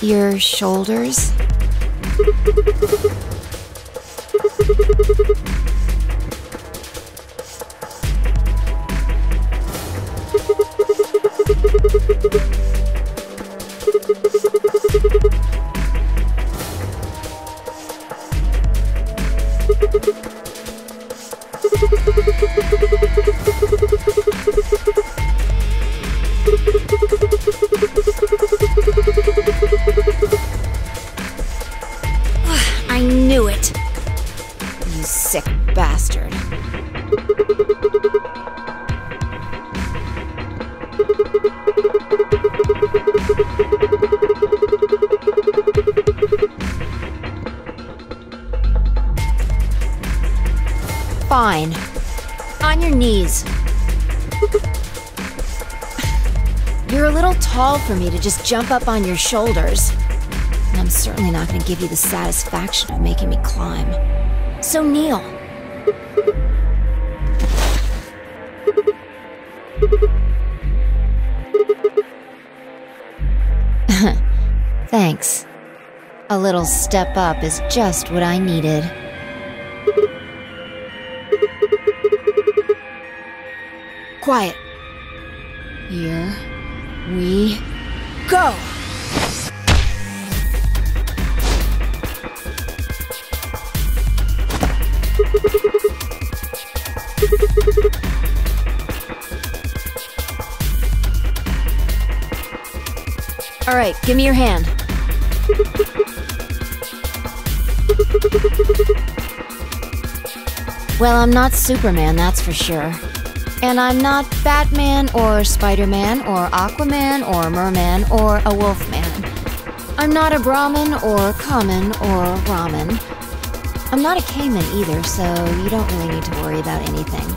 Your shoulders? I knew it! You sick bastard. Fine. On your knees. You're a little tall for me to just jump up on your shoulders. And I'm certainly not going to give you the satisfaction of making me climb. So kneel. Thanks. A little step up is just what I needed. Quiet. Here we go! All right, give me your hand. Well, I'm not Superman, that's for sure. And I'm not Batman or Spider-Man or Aquaman or Merman or a Wolfman. I'm not a Brahmin or Common or Ramen. I'm not a Cayman either, so you don't really need to worry about anything.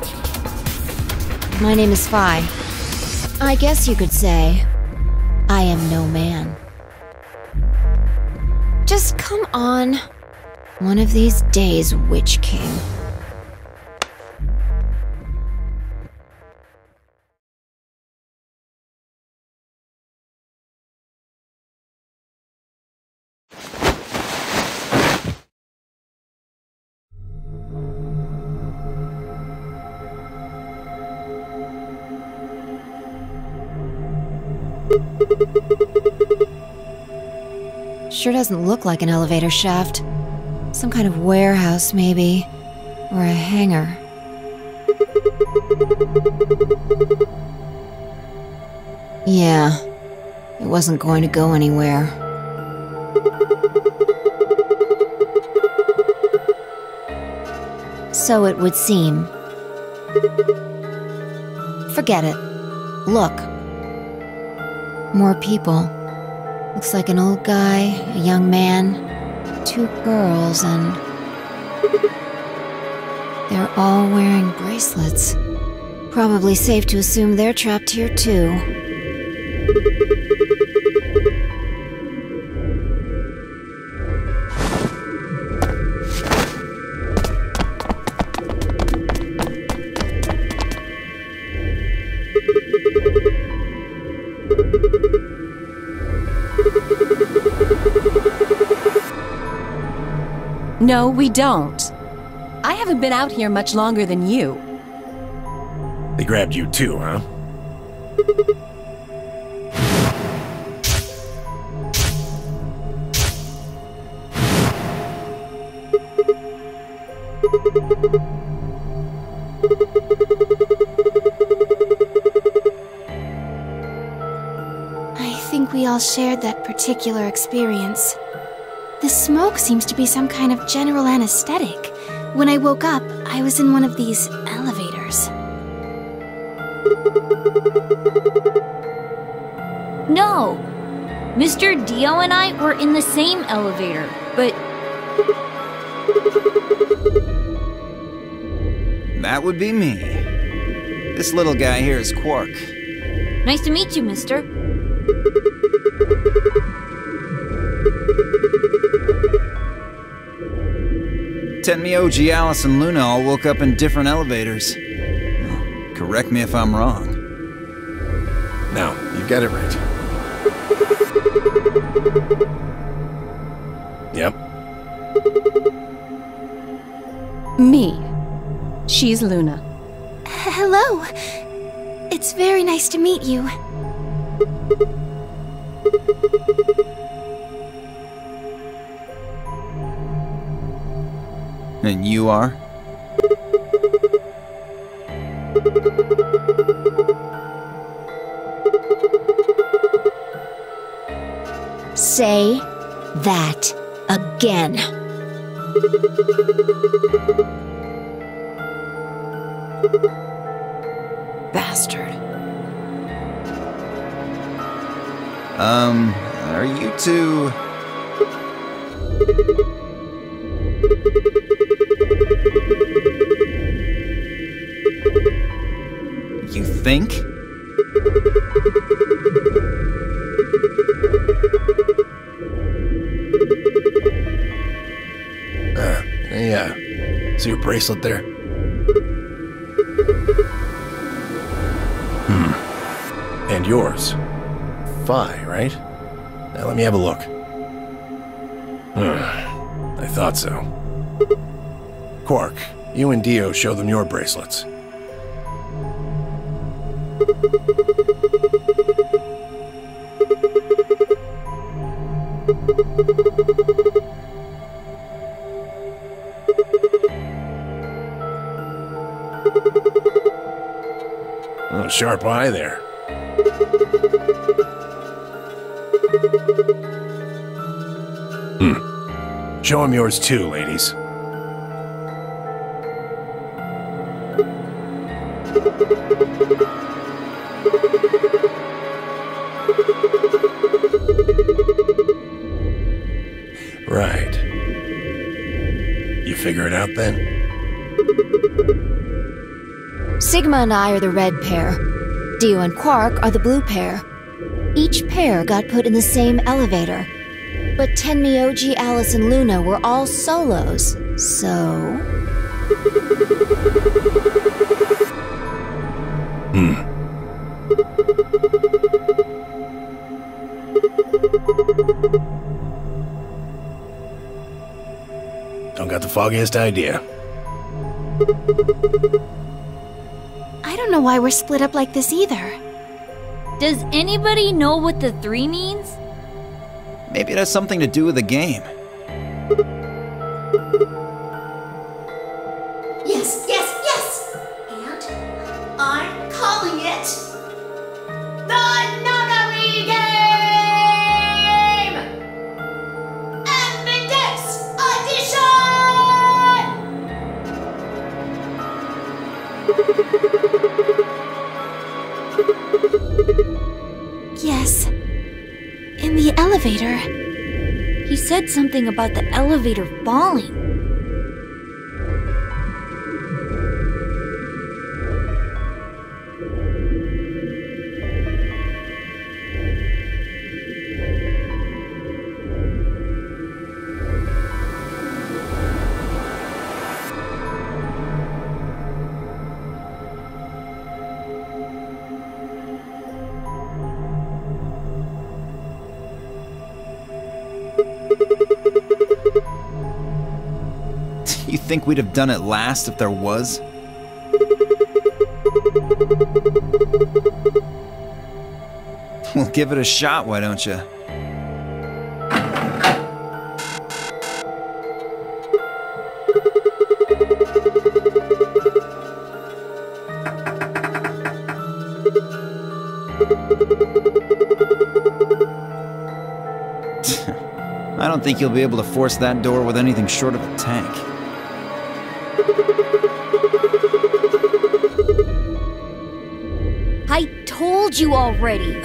My name is Phi. I guess you could say I am no man. Just come on. One of these days, Witch King. Sure doesn't look like an elevator shaft. Some kind of warehouse, maybe. Or a hangar. Yeah. It wasn't going to go anywhere. So it would seem. Forget it. Look. More people. Looks like an old guy, a young man, 2 girls, and they're all wearing bracelets. Probably safe to assume they're trapped here too. No, we don't. I haven't been out here much longer than you. They grabbed you too, huh? I think we all shared that particular experience. The smoke seems to be some kind of general anesthetic. When I woke up, I was in one of these elevators. No! Mr. Dio and I were in the same elevator, but... That would be me. This little guy here is Quark. Nice to meet you, mister. Tenmyoji, Alice, and Luna all woke up in different elevators. Correct me if I'm wrong. No, you got it right. Yep. Me. She's Luna. Hello. It's very nice to meet you. And you are? Say that again. Bastard. Are you two... You think? Yeah. See your bracelet there? And yours. Phi, right? Now let me have a look. I thought so. Quark, you and Dio show them your bracelets. Oh, sharp eye there. Show him yours too, ladies. Right. You figure it out then? Sigma and I are the red pair. Dio and Quark are the blue pair. Each pair got put in the same elevator. But Tenmi, OG, Alice, and Luna were all solos, so... Don't got the foggiest idea. I don't know why we're split up like this either. Does anybody know what the 3 means? Maybe it has something to do with the game. Yes, yes, yes! And I'm calling it the Nunnery Game! Index Edition! Yes. In the elevator. He said something about the elevator falling. You think we'd have done it last if there was? Well, give it a shot, why don't you? I don't think you'll be able to force that door with anything short of a tank. I told you already.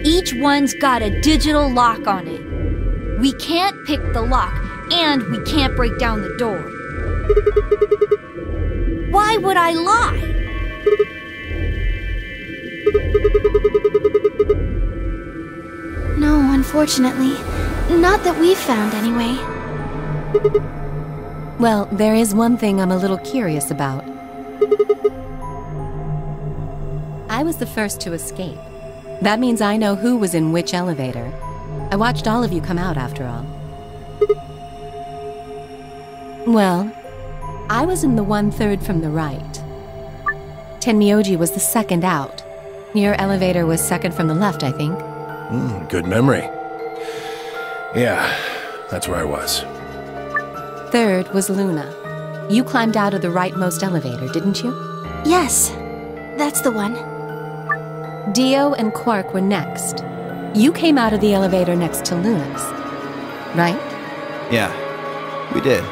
Each one's got a digital lock on it. We can't pick the lock, and we can't break down the door. Why would I lie? No, unfortunately. Not that we've found, anyway. Well, there is one thing I'm a little curious about. I was the first to escape. That means I know who was in which elevator. I watched all of you come out, after all. Well, I was in the 1/3 from the right. Tenmyoji was the second out. Your elevator was second from the left, I think. Good memory. Yeah, that's where I was. Third was Luna. You climbed out of the rightmost elevator, didn't you? Yes, that's the one. Dio and Quark were next. You came out of the elevator next to Luna's, right? Yeah, we did.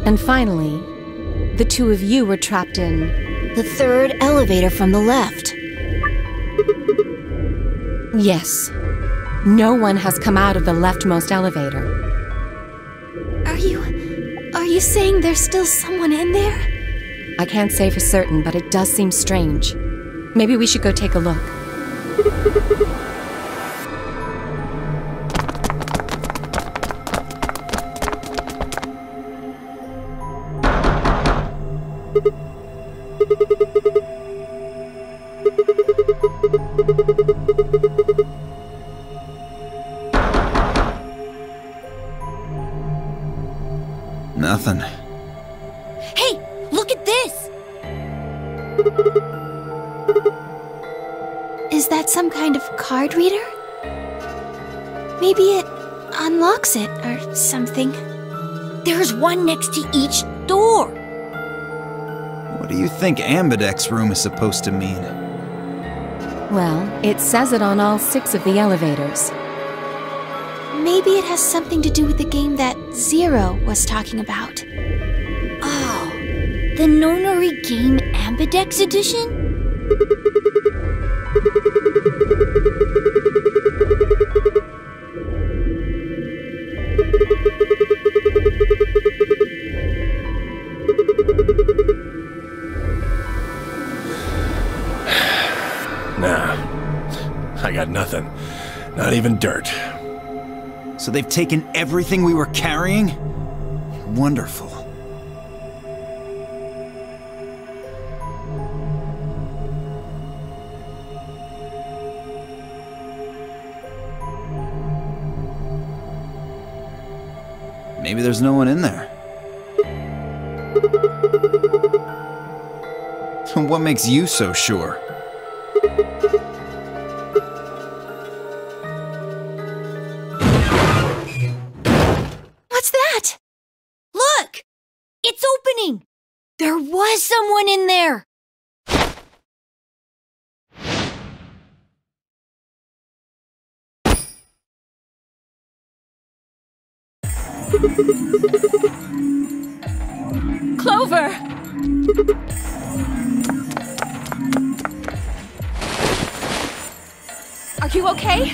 And finally, the two of you were trapped in... The third elevator from the left. Yes. No one has come out of the leftmost elevator. Are you saying there's still someone in there? I can't say for certain, but it does seem strange. Maybe we should go take a look. Nothing. Hey, look at this! Is that some kind of card reader? Maybe it unlocks it or something. There's one next to each door. What do you think Ambidex room is supposed to mean? Well, it says it on all 6 of the elevators. Maybe it has something to do with the game that Zero was talking about. Oh, the Nonary Game Ambidex Edition? Nah, I got nothing. Not even dirt. So they've taken everything we were carrying? Wonderful. Maybe there's no one in there. What makes you so sure? What's that? Look! It's opening! There was someone in there! Clover! Are you okay?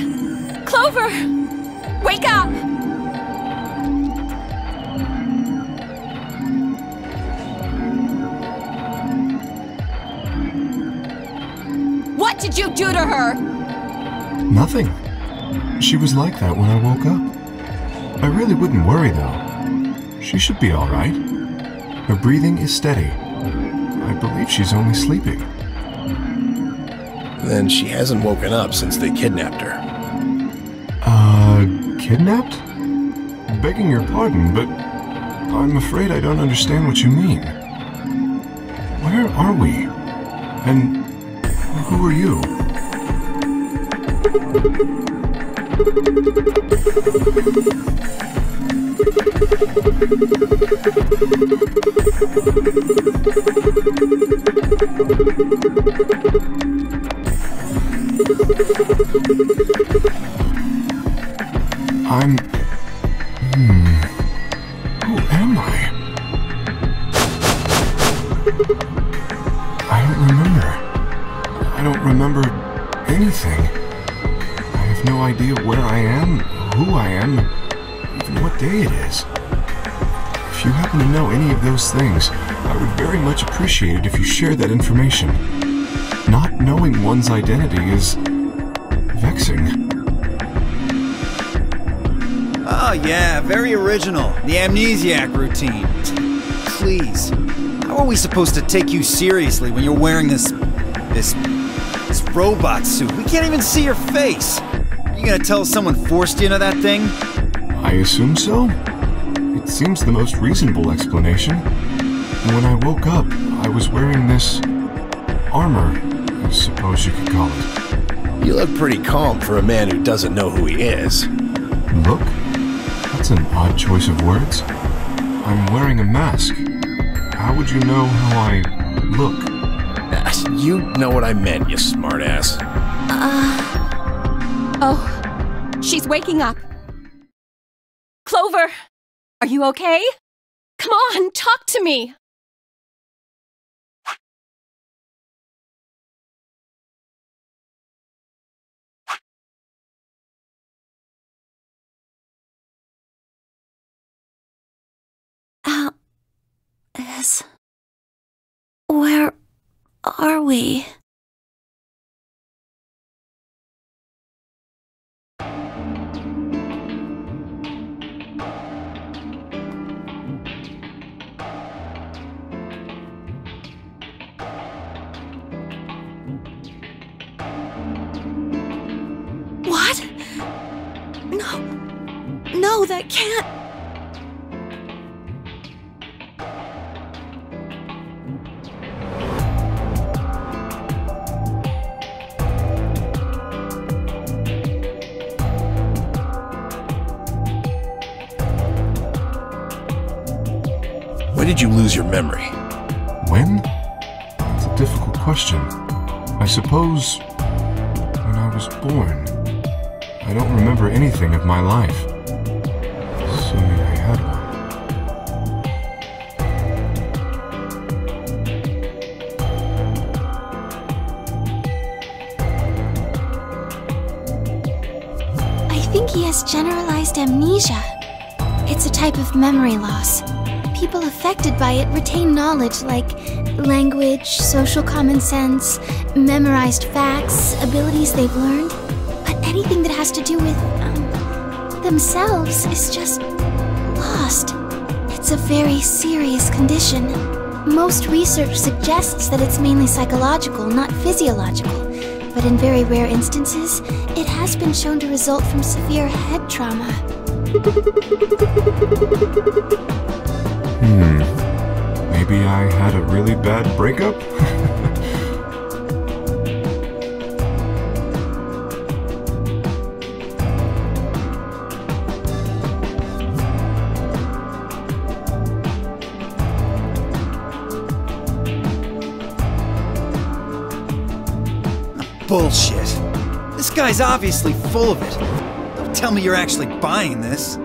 Clover! Wake up! What did you do to her? Nothing. She was like that when I woke up. I really wouldn't worry, though. She should be all right. Her breathing is steady. I believe she's only sleeping. Then she hasn't woken up since they kidnapped her. Kidnapped? Begging your pardon, but I'm afraid I don't understand what you mean. Where are we? And who are you? Who am I? I don't remember anything. I have no idea where I am, who I am, even what day it is. If you happen to know any of those things, I would very much appreciate it if you shared that information. Not knowing one's identity is vexing. Oh yeah, very original. The amnesiac routine. Please, how are we supposed to take you seriously when you're wearing this this robot suit. We can't even see your face. Are you gonna tell us someone forced you into that thing? I assume so. It seems the most reasonable explanation. When I woke up, I was wearing this armor, I suppose you could call it. You look pretty calm for a man who doesn't know who he is. Look? That's an odd choice of words. I'm wearing a mask. How would you know how I look? You know what I meant, you smartass. Oh, she's waking up. Clover, are you okay? Come on, talk to me. Where are we? What? No, that can't. When did you lose your memory? When? That's a difficult question. I suppose when I was born. I don't remember anything of my life. Assuming I had one. I think he has generalized amnesia. It's a type of memory loss. People affected by it retain knowledge like language, social common sense, memorized facts, abilities they've learned. But anything that has to do with themselves is just lost. It's a very serious condition. Most research suggests that it's mainly psychological, not physiological. But in very rare instances, it has been shown to result from severe head trauma. Maybe I had a really bad breakup? Bullshit. This guy's obviously full of it. Don't tell me you're actually buying this.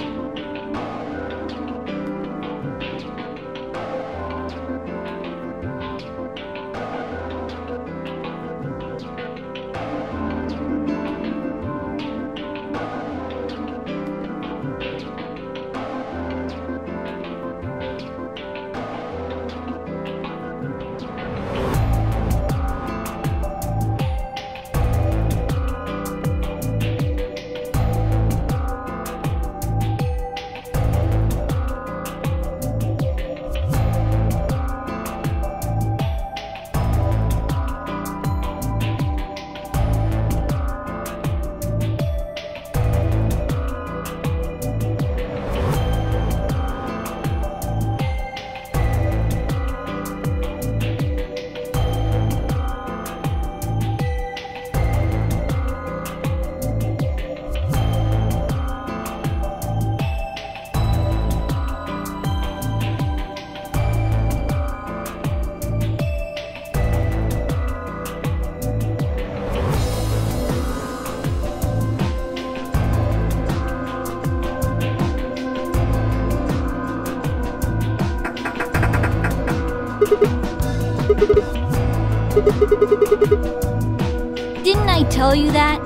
Didn't I tell you that?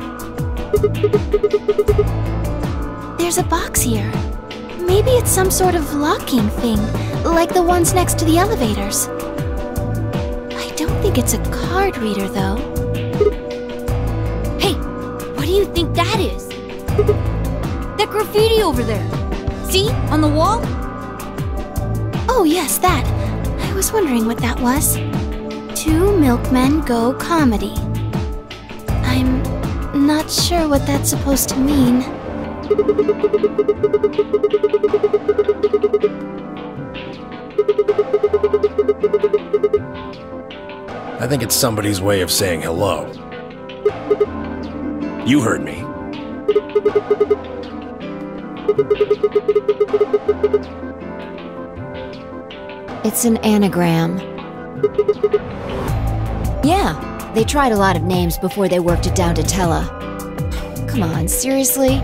There's a box here. Maybe it's some sort of locking thing, like the ones next to the elevators. I don't think it's a card reader, though. Hey, what do you think that is? That graffiti over there. See? On the wall? Oh, yes, that. I was wondering what that was. 2 Milkmen Go Comedy. Not sure what that's supposed to mean. I think it's somebody's way of saying hello. You heard me. It's an anagram. Yeah, they tried a lot of names before they worked it down to Tella. Come on, seriously?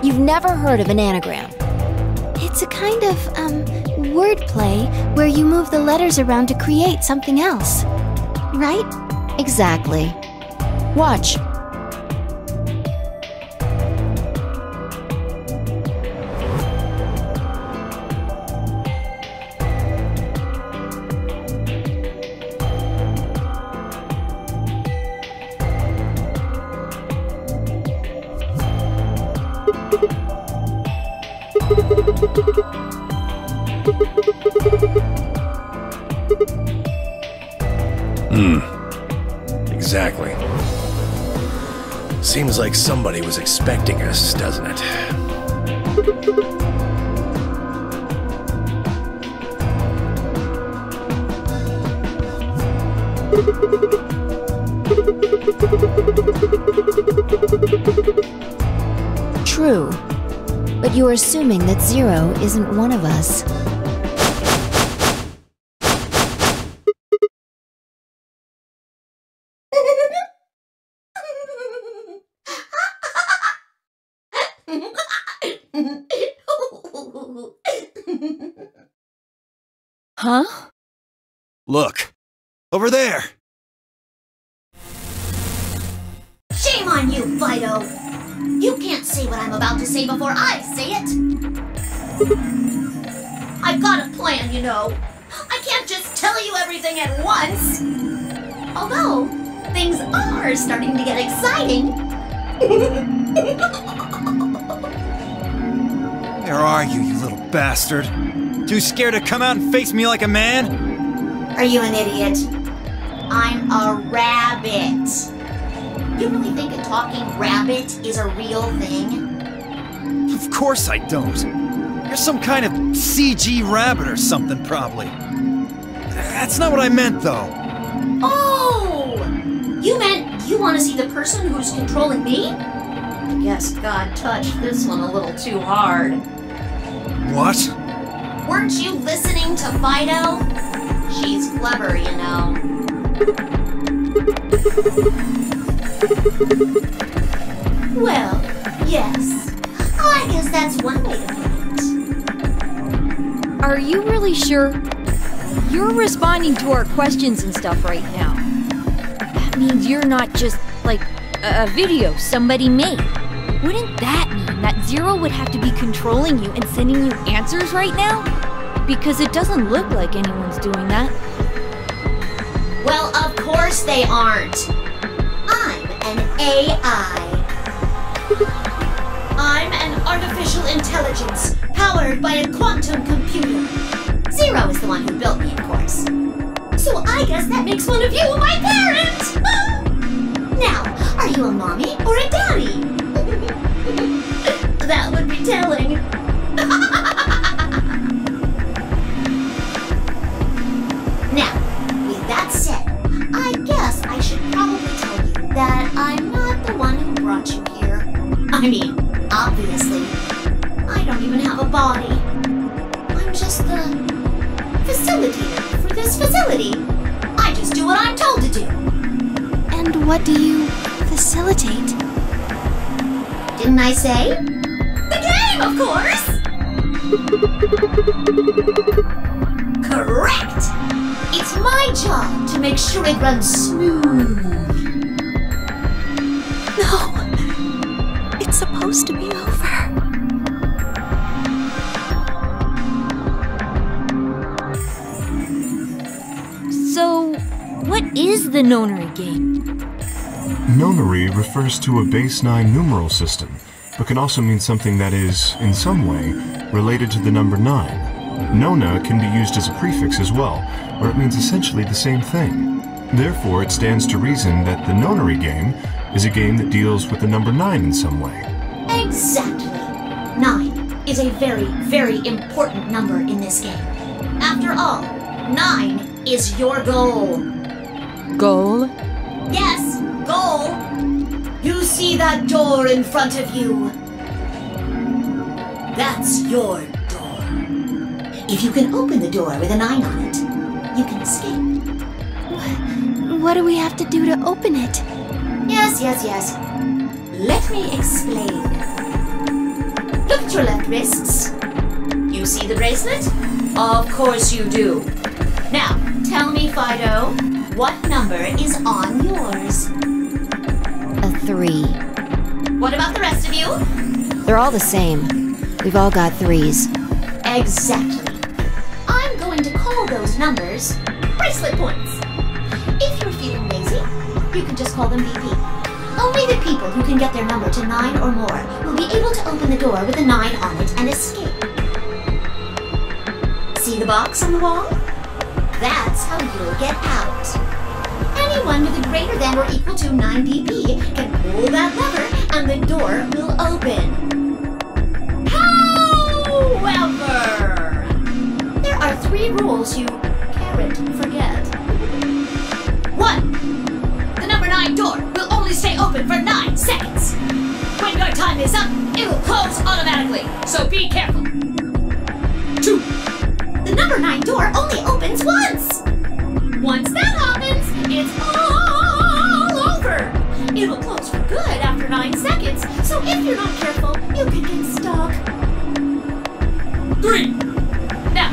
You've never heard of an anagram? It's a kind of, wordplay where you move the letters around to create something else. Right? Exactly. Watch. Exactly. Seems like somebody was expecting us, doesn't it? True. But you're assuming that Zero isn't one of us. Huh? Look. Over there! Shame on you, Fido! You can't say what I'm about to say before I say it! I've got a plan, you know. I can't just tell you everything at once! Although, things are starting to get exciting. Where are you, you little bastard? Too scared to come out and face me like a man? Are you an idiot? I'm a rabbit. You really think a talking rabbit is a real thing? Of course I don't. You're some kind of CG rabbit or something, probably. That's not what I meant, though. Oh! You meant you want to see the person who's controlling me? I guess God touched this one a little too hard. What? Weren't you listening to Fido? She's clever, you know. Well, yes. I guess that's one way to put it. Are you really sure? You're responding to our questions and stuff right now. That means you're not just, like, a video somebody made. Wouldn't that mean that Zero would have to be controlling you and sending you answers right now? Because it doesn't look like anyone's doing that. Well, of course they aren't. I'm an AI. I'm an artificial intelligence powered by a quantum computer. Zero is the one who built me, of course. So I guess that makes one of you my parent! Now, are you a mommy or a daddy? That would be telling. Now, with that said, I guess I should probably tell you that I'm not the one who brought you here. I mean, obviously, I don't even have a body. I'm just the facilitator for this facility. I just do what I'm told to do. And what do you facilitate? Didn't I say? The game, of course! Correct! It's my job to make sure it runs smooth. No! It's supposed to be over. So, what is the Nonary game? Nonary refers to a base 9 numeral system, but can also mean something that is, in some way, related to the number 9. Nona can be used as a prefix as well, where it means essentially the same thing. Therefore, it stands to reason that the Nonary game is a game that deals with the number 9 in some way. Exactly. 9 is a very, very important number in this game. After all, 9 is your goal. Goal? Yes, goal. You see that door in front of you? That's your door. If you can open the door with a 9 on it, you can escape. What do we have to do to open it? Yes. Let me explain. Look at your left wrists. You see the bracelet? Of course you do. Now, tell me, Fido, what number is on yours? A 3. What about the rest of you? They're all the same. We've all got 3s. Exactly. I'm going to call those numbers bracelet points. If you're feeling lazy, you can just call them BP. Only the people who can get their number to 9 or more will be able to open the door with a 9 on it and escape. See the box on the wall? That's how you'll get out. Anyone with a greater than or equal to 9 BP can pull that lever and the door will open. However, there are 3 rules you can't forget. 1. The number 9 door will only stay open for 9 seconds. When your time is up, it will close automatically, so be careful. 2. The number 9 door only opens once. Once that happens, it's all over. It will close for good after 9 seconds, so if you're not careful, you can get stuck. 3. Now,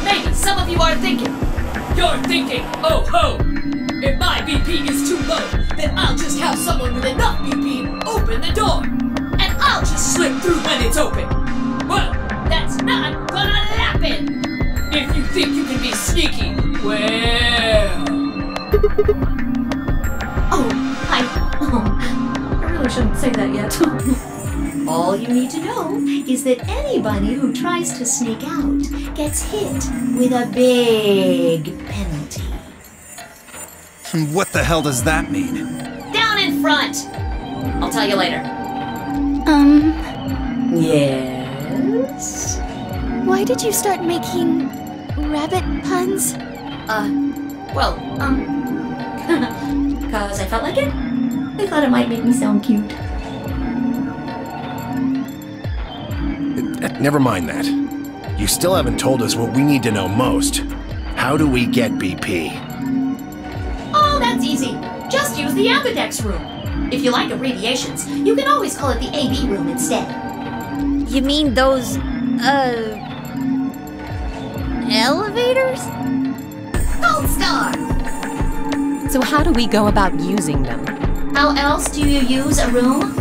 maybe some of you are thinking, oh ho! If my BP is too low, then I'll just have someone with enough BP open the door. And I'll just slip through when it's open. Well, that's not gonna happen. If you think you can be sneaky, well... I really shouldn't say that yet. All you need to know is that anybody who tries to sneak out gets hit with a big penalty. What the hell does that mean? Down in front! I'll tell you later. Yes? Why did you start making rabbit puns? Cause I felt like it. I thought it might make me sound cute. Never mind that. You still haven't told us what we need to know most. How do we get BP? Oh, that's easy. Just use the Ambidex room. If you like abbreviations, you can always call it the AB room instead. You mean those, elevators? Gold Star! So how do we go about using them? How else do you use a room?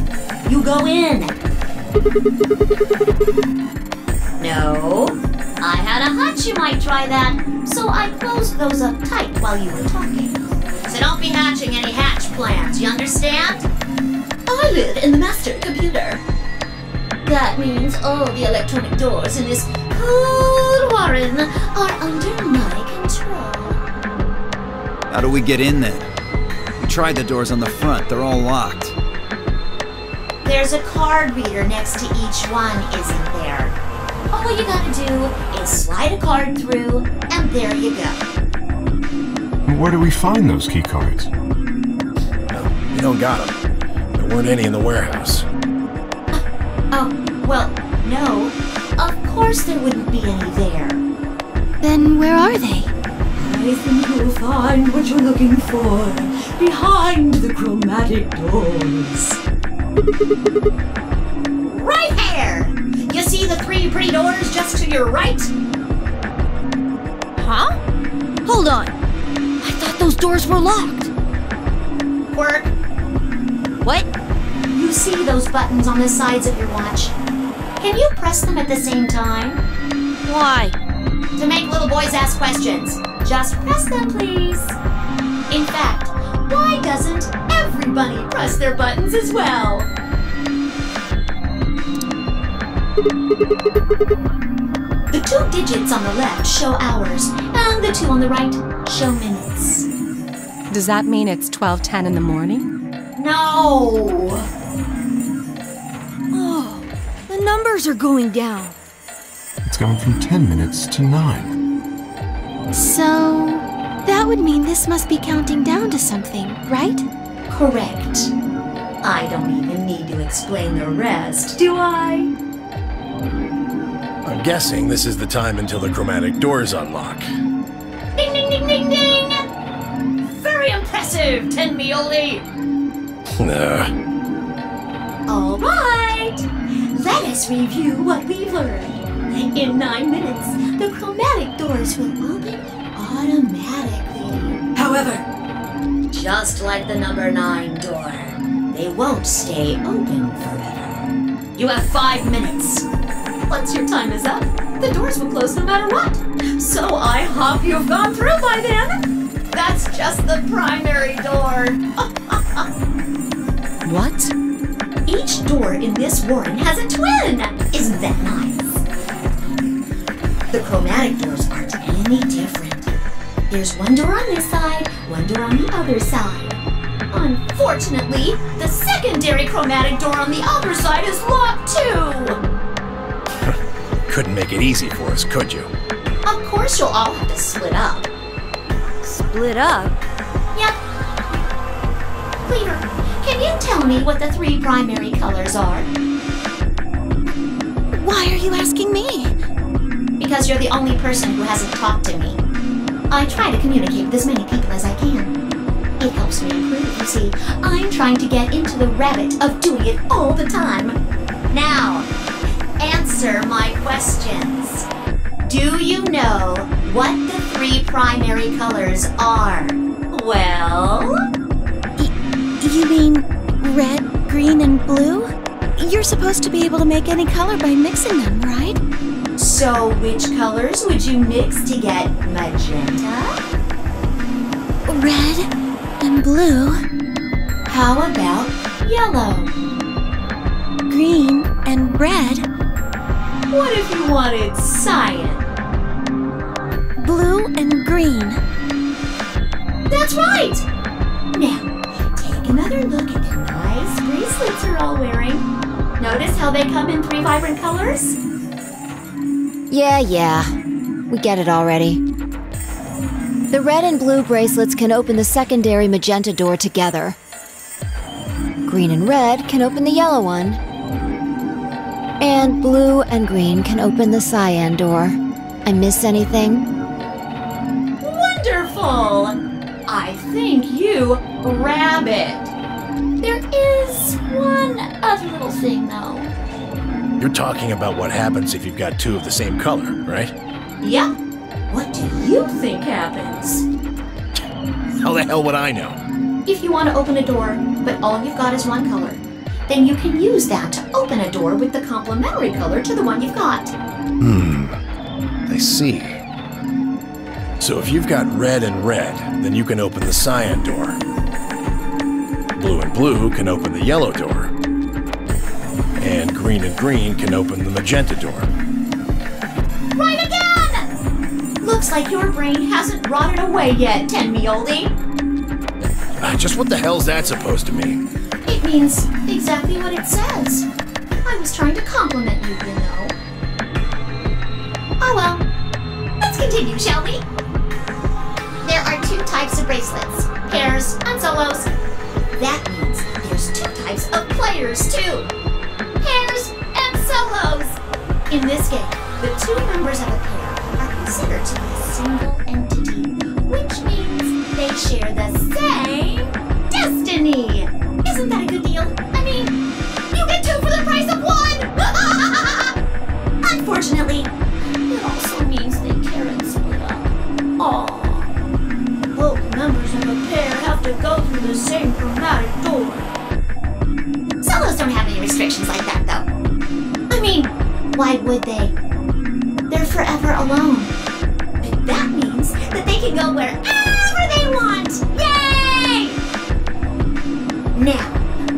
You go in. No, I had a hunch you might try that, so I closed those up tight while you were talking. So don't be hatching any hatch plans, you understand? I live in the master computer. That means all the electronic doors in this cool warren are under my control. How do we get in then? We tried the doors on the front, they're all locked. There's a card reader next to each one, isn't there? All you gotta do is slide a card through, and there you go. Where do we find those key cards? No, we don't got them. There weren't any in the warehouse. Well, no. Of course there wouldn't be any there. Then where are they? I think you'll find what you're looking for behind the chromatic doors. Right here! You see the 3 pretty doors just to your right? Huh? Hold on. I thought those doors were locked. Quirk, What? you see those buttons on the sides of your watch? Can you press them at the same time? Why? To make little boys ask questions. Just press them, please. In fact, why doesn't everybody press their buttons as well? The 2 digits on the left show hours, and the 2 on the right show minutes. Does that mean it's 12:10 in the morning? No! Oh, the numbers are going down. It's gone from 10 minutes to 9. So, that would mean this must be counting down to something, right? Correct. I don't even need to explain the rest, do I? I'm guessing this is the time until the chromatic doors unlock. Ding ding ding ding ding! Very impressive, Tenmioli! Alright! Let us review what we've learned. In 9 minutes, the chromatic doors will open automatically. However, just like the number 9 door, they won't stay open forever. You have 5 minutes. Once your time is up, the doors will close no matter what. So I hope you've gone through by then. That's just the primary door. What? Each door in this warren has a twin. Isn't that nice? The chromatic doors aren't any different. There's one door on this side, one door on the other side. Unfortunately, the secondary chromatic door on the other side is locked too. Couldn't make it easy for us, could you? Of course you'll all have to split up. Split up? Yep. Cleaver, can you tell me what the 3 primary colors are? Why are you asking me? Because you're the only person who hasn't talked to me. I try to communicate with as many people as I can. It helps me improve, you see. I'm trying to get into the habit of doing it all the time. Now, answer my questions. Do you know what the 3 primary colors are? Well? You mean red, green, and blue? You're supposed to be able to make any color by mixing them, right? So which colors would you mix to get magenta? Red and blue. How about yellow? Green and red. What if you wanted cyan? Blue and green. That's right! Now, take another look at the nice bracelets you're all wearing. Notice how they come in 3 vibrant colors? Yeah. We get it already. The red and blue bracelets can open the secondary magenta door together. Green and red can open the yellow one. And blue and green can open the cyan door. I miss anything? Wonderful! I think you rabbit. There is one other little thing, though. You're talking about what happens if you've got 2 of the same color, right? Yep. What do you think happens? How the hell would I know? If you want to open a door, but all you've got is one color, then you can use that to open a door with the complementary color to the one you've got. I see. So if you've got red and red, then you can open the cyan door. Blue and blue can open the yellow door. And green can open the magenta door. Right again! Looks like your brain hasn't rotted away yet, Tenmioli. Just what the hell's that supposed to mean? It means exactly what it says. I was trying to compliment you, you know. Oh well. Let's continue, shall we? There are 2 types of bracelets. Pairs and solos. That means there's 2 types of players, too. Pairs and solos. In this game, the 2 members of a pair are considered to be a single entity, which means they share the same destiny. Isn't that a good deal? I mean, you get 2 for the price of 1! Unfortunately, it also means they can't split up. Aww. Both members of a pair have to go through the same chromatic door. Solos don't have any restrictions like that, though. I mean, why would they? They're forever alone. And that means that they can go wherever they want! Yay! Now,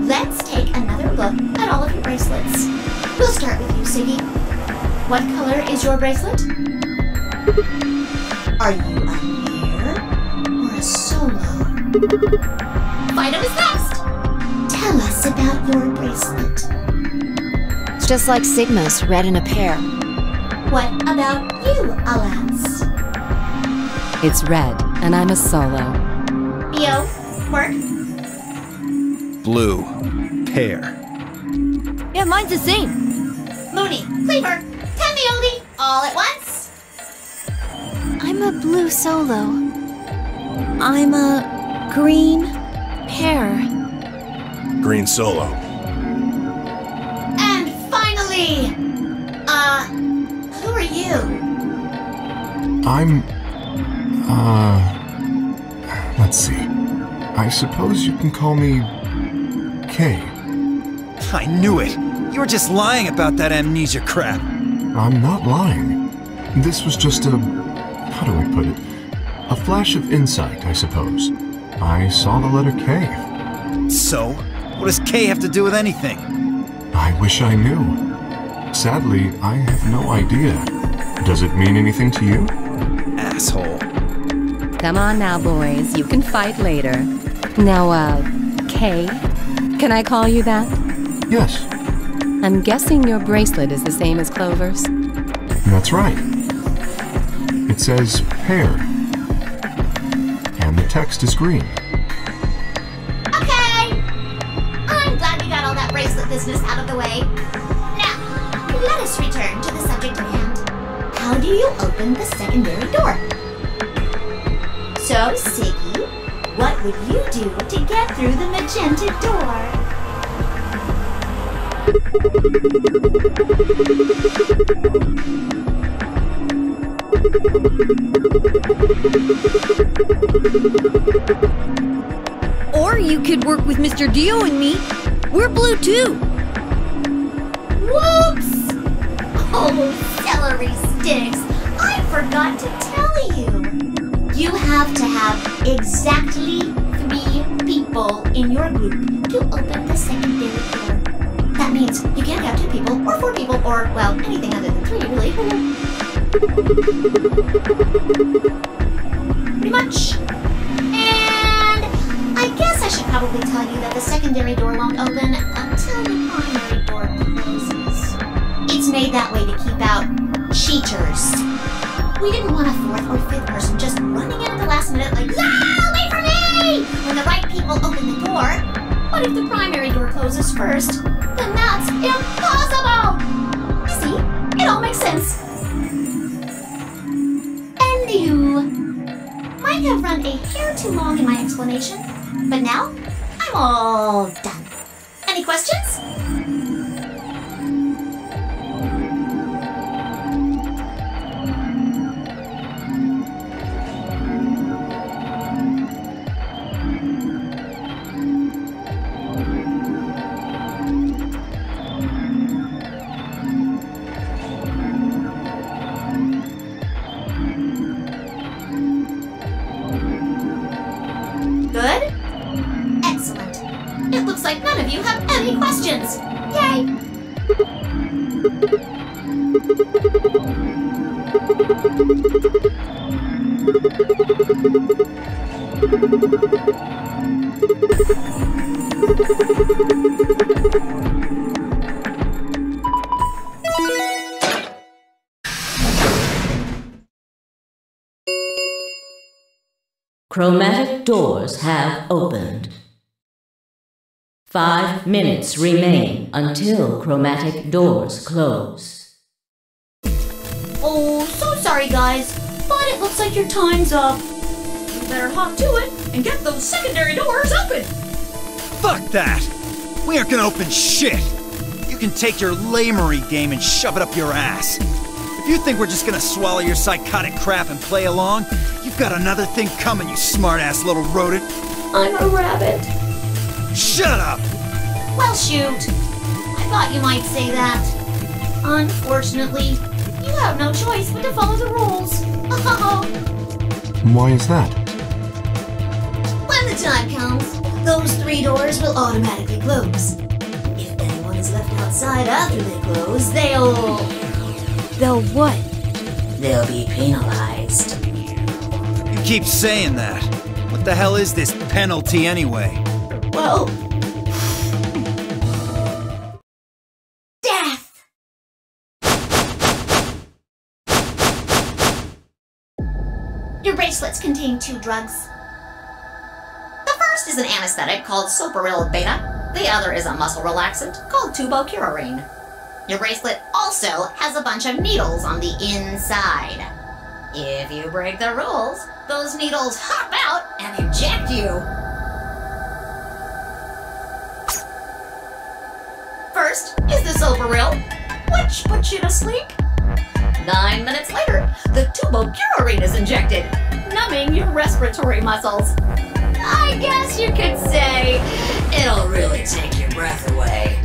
let's take another look at all of your bracelets. We'll start with you, Siggy. What color is your bracelet? Are you a pair or a solo? Fightum is next! this about your bracelet? It's just like Sigma's, red in a pair. What about you, Alance? It's red, and I'm a solo. Neo, Quirk? Blue. Pear. Yeah, mine's the same. Mooney, Cleaver, Tenmioli, all at once? I'm a blue solo. I'm a green pear. Green solo. And finally, who are you? I'm... let's see. I suppose you can call me... Kay. I knew it! You were just lying about that amnesia crap. I'm not lying. This was just a... how do I put it? A flash of insight, I suppose. I saw the letter K. So? What does K have to do with anything? I wish I knew. Sadly, I have no idea. Does it mean anything to you? Asshole. Come on now, boys. You can fight later. Now, Kay? Can I call you that? Yes, I'm guessing your bracelet is the same as Clover's. that's right. It says pear. And the text is green. Okay! I'm glad we got all that bracelet business out of the way. Now, let us return to the subject at hand. How do you open the secondary door? So, Siggy, what would you do to get through the magenta door? Or you could work with Mr. Dio and me. We're blue too. Whoops! Oh, celery sticks! I forgot to tell you. You have to have exactly 3 people in your group to open the secondary door. That means you can't have 2 people, or 4 people, or, well, anything other than 3, really. Pretty much. And I guess I should probably tell you that the secondary door won't open until the primary door closes. It's made that way to keep out cheaters. We didn't want a 4th or 5th person just running in at the last minute like, "Ah, wait for me!" when the right people open the door. But if the primary door closes first, then that's impossible! You see, it all makes sense. And you might have run a hair too long in my explanation, but now I'm all done. Any questions? Good? Excellent. It looks like none of you have any questions. Yay! Chromatic doors have opened. 5 minutes remain until chromatic doors close. Oh, so sorry guys, but it looks like your time's up. You better hop to it and get those secondary doors open. Fuck that! We aren't gonna open shit! You can take your lamery game and shove it up your ass. If you think we're just gonna swallow your psychotic crap and play along, you've got another thing coming, you smart-ass little rodent. I'm a rabbit. Shut up! Well, shoot. I thought you might say that. Unfortunately, you have no choice but to follow the rules. Why is that? When the time comes, those 3 doors will automatically close. If anyone is left outside after they close, they'll what? They'll be penalized. You keep saying that. What the hell is this penalty anyway? Well, Your bracelets contain 2 drugs. The first is an anesthetic called Soparil Beta. The other is a muscle relaxant called Tubocurarine. Your bracelet also has a bunch of needles on the inside. If you break the rules, those needles hop out and inject you. First is the Soparil, which puts you to sleep. 9 minutes later, the Tubocurarine is injected, numbing your respiratory muscles. I guess you could say it'll really take your breath away.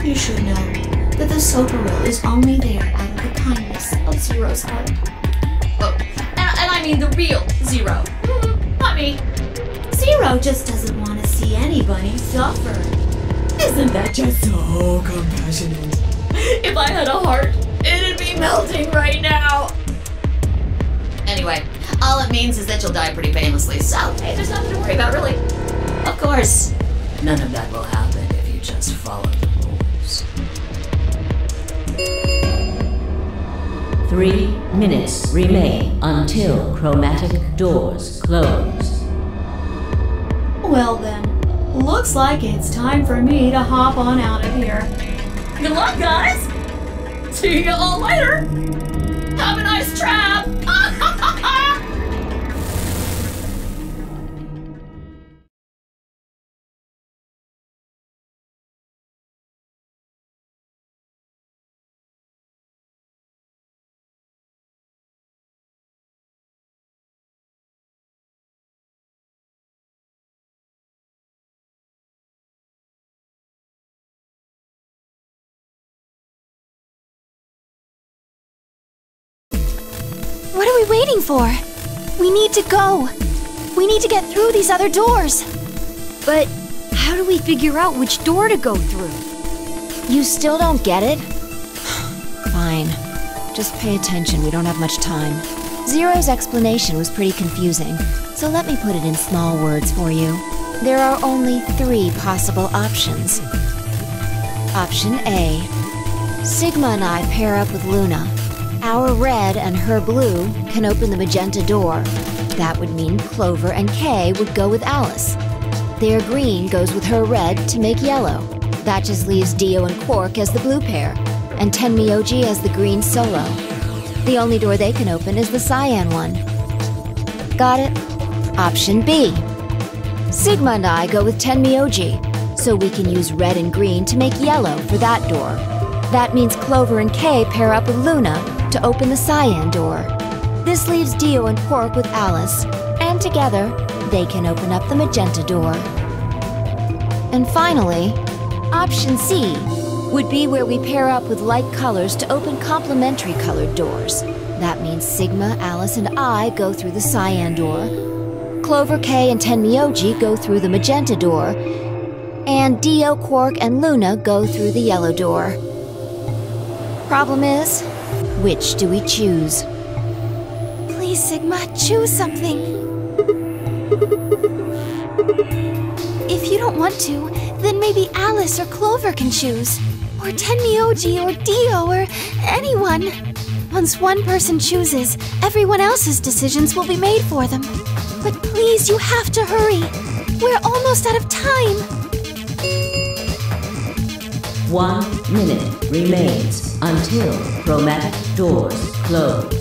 You should know that the Soparil is only there out of the kindness of Zero's heart. Oh, and I mean the real Zero, not me. Zero just doesn't want to see anybody suffer. Isn't that just so compassionate? If I had a heart, it'd be melting right now. Anyway, all it means is that you'll die pretty painlessly, so hey, there's nothing to worry about, really. Of course, none of that will happen if you just follow the rules. 3 minutes remain until chromatic doors close. Well then, looks like it's time for me to hop on out of here. Good luck, guys! See you all later! Have a nice trap! What are we waiting for? We need to go. We need to get through these other doors. But how do we figure out which door to go through? You still don't get it? Fine. Just pay attention, we don't have much time. Zero's explanation was pretty confusing, so let me put it in small words for you. There are only 3 possible options. Option A. Sigma and I pair up with Luna. Our red and her blue can open the magenta door. That would mean Clover and Kay would go with Alice. Their green goes with her red to make yellow. That just leaves Dio and Quark as the blue pair, and Tenmyoji as the green solo. The only door they can open is the cyan one. Got it? Option B. Sigma and I go with Tenmyoji, so we can use red and green to make yellow for that door. That means Clover and Kay pair up with Luna to open the cyan door. This leaves Dio and Quark with Alice, and together, they can open up the magenta door. And finally, option C would be where we pair up with light colors to open complementary colored doors. That means Sigma, Alice, and I go through the cyan door. Clover, Kay, and Tenmyoji go through the magenta door. And Dio, Quark, and Luna go through the yellow door. Problem is, which do we choose? Please, Sigma, choose something. If you don't want to, then maybe Alice or Clover can choose. Or Tenmyoji or Dio or anyone. Once one person chooses, everyone else's decisions will be made for them. But please, you have to hurry. We're almost out of time. 1 minute remains until chromatic doors close.